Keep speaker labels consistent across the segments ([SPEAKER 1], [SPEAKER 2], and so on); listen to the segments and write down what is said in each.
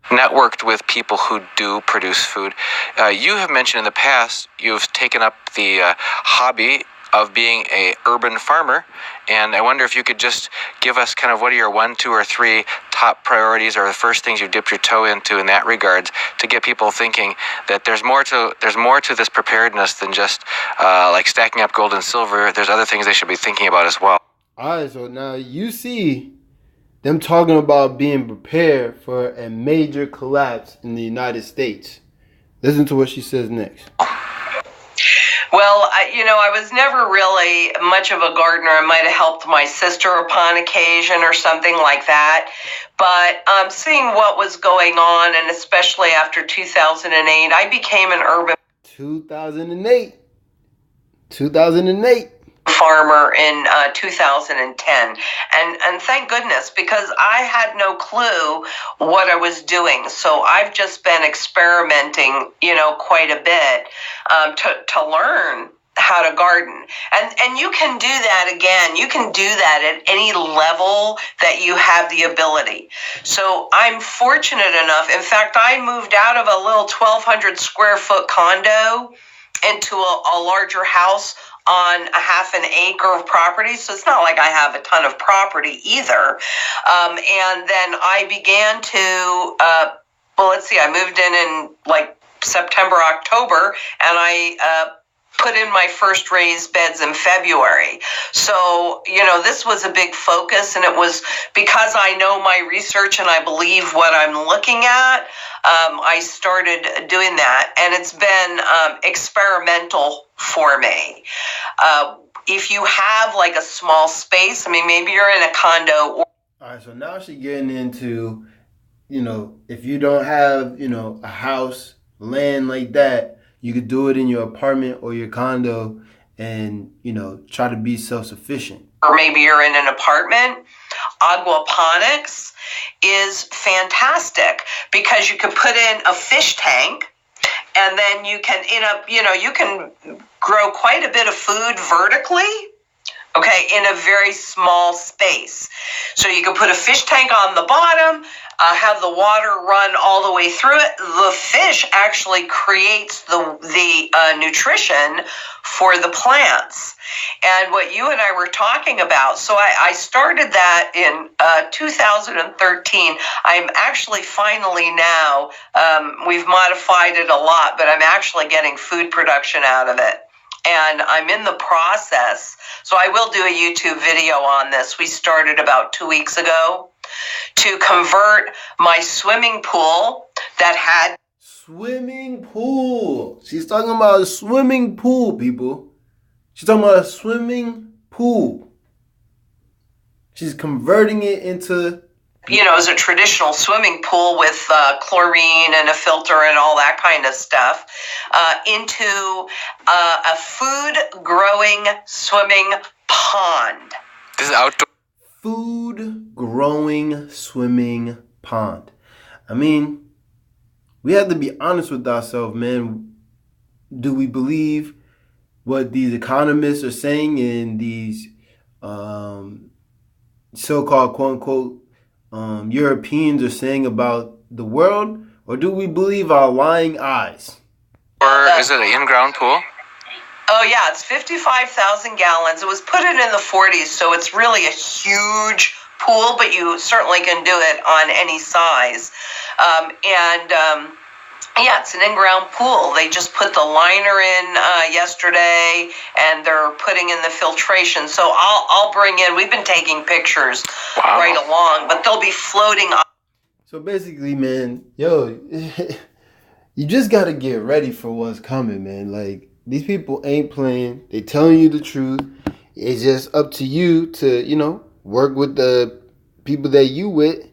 [SPEAKER 1] networked with people who do produce food. You have mentioned in the past you've taken up the hobby of being a urban farmer, and I wonder if you could just give us kind of what are your 1, 2, or 3 top priorities, or the first things you dipped your toe into in that regards, to get people thinking that there's more to this preparedness than just like stacking up gold and silver. There's other things they should be thinking about as well.
[SPEAKER 2] All right, so now you see them talking about being prepared for a major collapse in the United States. Listen to what she says next.
[SPEAKER 3] Well, I was never really much of a gardener. I might have helped my sister upon occasion or something like that. But seeing what was going on, and especially after 2008, I became an urban
[SPEAKER 2] 2008
[SPEAKER 3] farmer in 2010, and thank goodness, because I had no clue what I was doing. So I've just been experimenting, quite a bit to learn how to garden. And you can do that again. You can do that at any level that you have the ability. So I'm fortunate enough. In fact, I moved out of a little 1,200 square foot condo into a larger house on a half an acre of property. So it's not like I have a ton of property either. And then I began to, I moved in like September, October, and I put in my first raised beds in February. So, this was a big focus, and it was because I know my research and I believe what I'm looking at. I started doing that, and it's been experimental for me. If you have like a small space, maybe you're in a condo.
[SPEAKER 2] All right, so now she's getting into, if you don't have, a house, land like that, you could do it in your apartment or your condo and, try to be self-sufficient.
[SPEAKER 3] Or maybe you're in an apartment. Aquaponics is fantastic because you can put in a fish tank, and then you can you can grow quite a bit of food vertically, in a very small space. So you can put a fish tank on the bottom, have the water run all the way through it. The fish actually creates the nutrition for the plants. And what you and I were talking about, so I started that in 2013. I'm actually finally now, we've modified it a lot, but I'm actually getting food production out of it. And I'm in the process. So I will do a YouTube video on this. We started about 2 weeks ago to convert my swimming pool that had...
[SPEAKER 2] Swimming pool. She's talking about a swimming pool, people. She's talking about a swimming pool. She's converting it into...
[SPEAKER 3] as a traditional swimming pool with chlorine and a filter and all that kind of stuff, into a food-growing swimming pond.
[SPEAKER 1] This is outdoor.
[SPEAKER 2] Food-growing swimming pond. We have to be honest with ourselves, man. Do we believe what these economists are saying in these so-called quote-unquote Europeans are saying about the world, or do we believe our lying eyes?
[SPEAKER 1] Or is it an in-ground pool?
[SPEAKER 3] Oh, yeah, it's 55,000 gallons. It was put in the 40s, so it's really a huge pool, but you certainly can do it on any size. It's an in-ground pool. They just put the liner in yesterday, and they're putting in the filtration. So I'll bring in, we've been taking pictures right along, but they'll be floating up.
[SPEAKER 2] So basically, man, you just got to get ready for what's coming, man. Like, these people ain't playing. They telling you the truth. It's just up to you to, work with the people that you with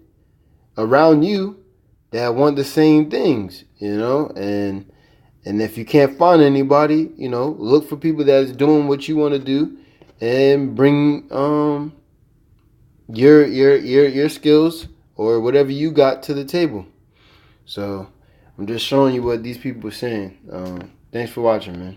[SPEAKER 2] around you that want the same things, and if you can't find anybody, look for people that's doing what you want to do and bring your skills or whatever you got to the table. So I'm just showing you what these people are saying. Thanks for watching, man.